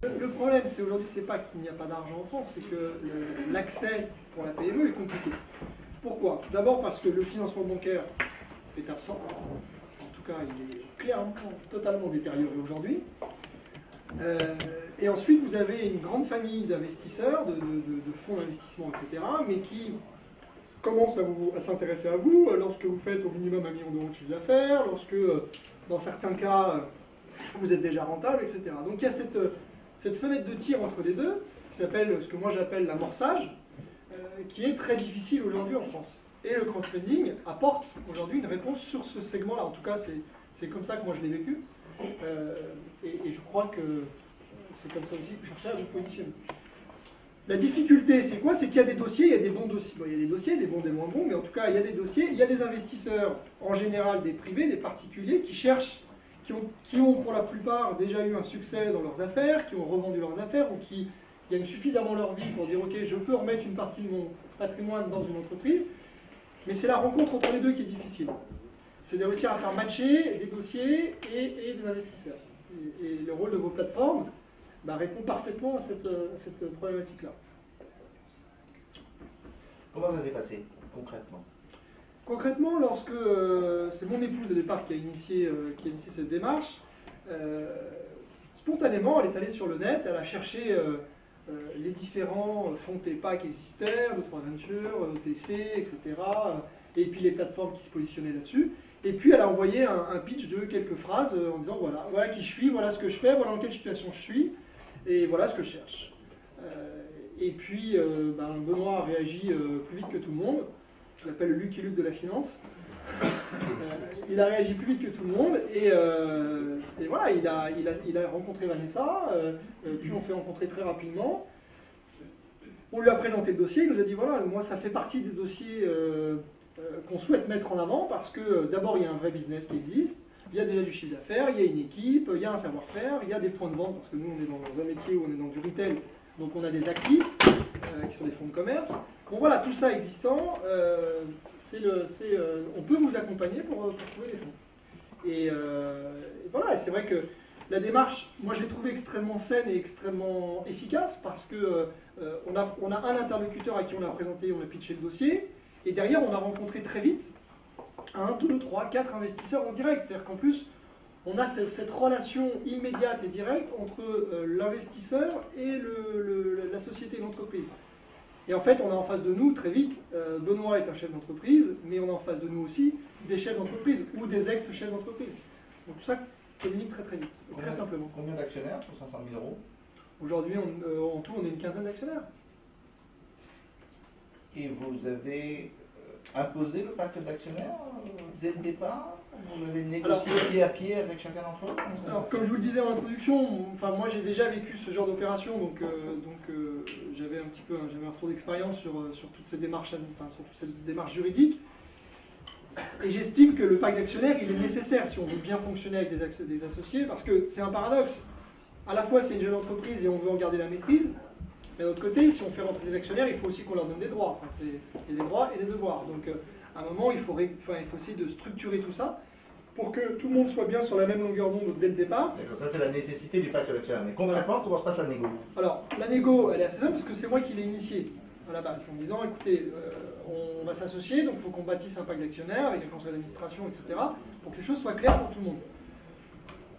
Le problème, c'est aujourd'hui, c'est pas qu'il n'y a pas d'argent en France, c'est que l'accès pour la PME est compliqué. Pourquoi? D'abord parce que le financement bancaire est absent. En tout cas, il est clairement, totalement détérioré aujourd'hui. Et ensuite, vous avez une grande famille d'investisseurs, de fonds d'investissement, etc., mais qui commencent à s'intéresser à vous lorsque vous faites au minimum 1 million d'euros de chiffre d'affaires, lorsque, dans certains cas, vous êtes déjà rentable, etc. Donc il y a cette fenêtre de tir entre les deux, qui s'appelle ce que moi j'appelle l'amorçage, qui est très difficile aujourd'hui en France. Et le crowdfunding apporte aujourd'hui une réponse sur ce segment-là. En tout cas, c'est comme ça que moi je l'ai vécu. Et je crois que c'est comme ça aussi que vous cherchez à vous positionner. La difficulté, c'est quoi? C'est qu'il y a des dossiers, il y a des bons dossiers. Bon, il y a des dossiers, des bons, des moins bons, mais en tout cas, il y a des dossiers, il y a des investisseurs, en général des privés, des particuliers, qui cherchent, qui ont pour la plupart déjà eu un succès dans leurs affaires, qui ont revendu leurs affaires, ou qui gagnent suffisamment leur vie pour dire « Ok, je peux remettre une partie de mon patrimoine dans une entreprise », mais c'est la rencontre entre les deux qui est difficile. C'est de réussir à faire matcher des dossiers et des investisseurs. Et le rôle de vos plateformes répond parfaitement à cette problématique-là. Comment ça s'est passé, concrètement? Concrètement, lorsque c'est mon épouse de départ qui a initié cette démarche, spontanément, elle est allée sur le net, elle a cherché les différents fonds TEPA qui existaient, E3 Venture, OTC, etc., et puis les plateformes qui se positionnaient là-dessus. Et puis elle a envoyé un pitch de quelques phrases en disant voilà qui je suis, voilà ce que je fais, voilà dans quelle situation je suis, et voilà ce que je cherche. Et puis Benoît a réagi plus vite que tout le monde. Je l'appelle le Lucky Luke de la finance. Il a réagi plus vite que tout le monde, et voilà, il a rencontré Vanessa, puis on s'est rencontrés très rapidement. On lui a présenté le dossier, il nous a dit voilà, moi ça fait partie des dossiers qu'on souhaite mettre en avant, parce que d'abord il y a un vrai business qui existe, il y a déjà du chiffre d'affaires, il y a une équipe, il y a un savoir-faire, il y a des points de vente, parce que nous on est dans un métier où on est dans du retail, donc on a des actifs qui sont des fonds de commerce. Bon voilà, tout ça existant, on peut vous accompagner pour trouver des fonds. Et voilà, c'est vrai que la démarche, moi je l'ai trouvée extrêmement saine et extrêmement efficace, parce que on a un interlocuteur à qui on a présenté, on a pitché le dossier, et derrière on a rencontré très vite 1, 2, 3, 4 investisseurs en direct. C'est-à-dire qu'en plus, on a cette relation immédiate et directe entre l'investisseur et la société, l'entreprise. Et en fait, on a en face de nous, très vite, Benoît est un chef d'entreprise, mais on a en face de nous aussi des chefs d'entreprise ou des ex-chefs d'entreprise. Donc tout ça communique très très vite, très simplement. Combien d'actionnaires pour 500 000 euros? Aujourd'hui, en tout, on est une quinzaine d'actionnaires. Et vous avez imposé le pacte d'actionnaires dès le départ? Vous avez négocié pied à pied avec chacun d'entre eux? Alors, comme je vous le disais en introduction, moi j'ai déjà vécu ce genre d'opération, donc j'avais un retour d'expérience sur toutes ces démarches, sur toute cette démarche juridique. Et j'estime que le pacte d'actionnaires, il est nécessaire si on veut bien fonctionner avec des associés, parce que c'est un paradoxe. À la fois, c'est une jeune entreprise et on veut en garder la maîtrise, mais d'un autre côté, si on fait rentrer des actionnaires, il faut aussi qu'on leur donne des droits. Il y a des droits et des devoirs. Donc, à un moment, il faut essayer de structurer tout ça pour que tout le monde soit bien sur la même longueur d'onde dès le départ. D'accord, ça c'est la nécessité du pacte d'actionnaires. Mais concrètement, comment se passe la négo? Alors, la négo, elle est assez simple, parce que c'est moi qui l'ai initiée à la base, en disant, écoutez, on va s'associer, donc il faut qu'on bâtisse un pacte d'actionnaires avec un conseil d'administration, etc., pour que les choses soient claires pour tout le monde.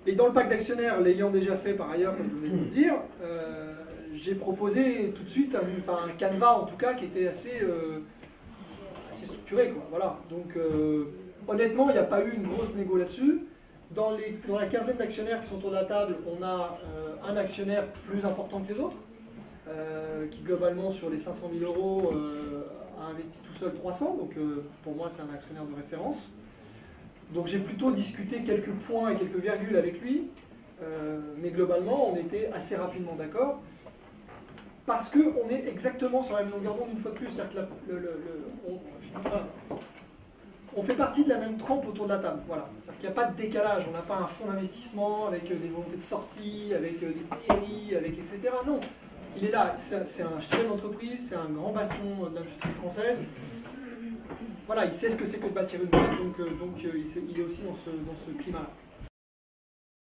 Et dans le pacte d'actionnaires, l'ayant déjà fait par ailleurs, comme je venais de vous le dire, j'ai proposé tout de suite un canevas, en tout cas, qui était assez structuré, quoi. Voilà. Donc, honnêtement, il n'y a pas eu une grosse négo là-dessus. Dans la quinzaine d'actionnaires qui sont autour de la table, on a un actionnaire plus important que les autres, qui globalement, sur les 500 000 euros, a investi tout seul 300. Donc, pour moi, c'est un actionnaire de référence. Donc, j'ai plutôt discuté quelques points et quelques virgules avec lui, mais globalement, on était assez rapidement d'accord. Parce qu'on est exactement sur la même longueur d'onde une fois de plus. C'est-à-dire que on fait partie de la même trempe autour de la table. Voilà. C'est-à-dire qu'il n'y a pas de décalage. On n'a pas un fonds d'investissement avec des volontés de sortie, avec des PRI, avec etc. Non. Il est là. C'est un chef d'entreprise, c'est un grand bastion de l'industrie française. Voilà, il sait ce que c'est que de bâtir une boîte, donc il est aussi dans ce climat-là.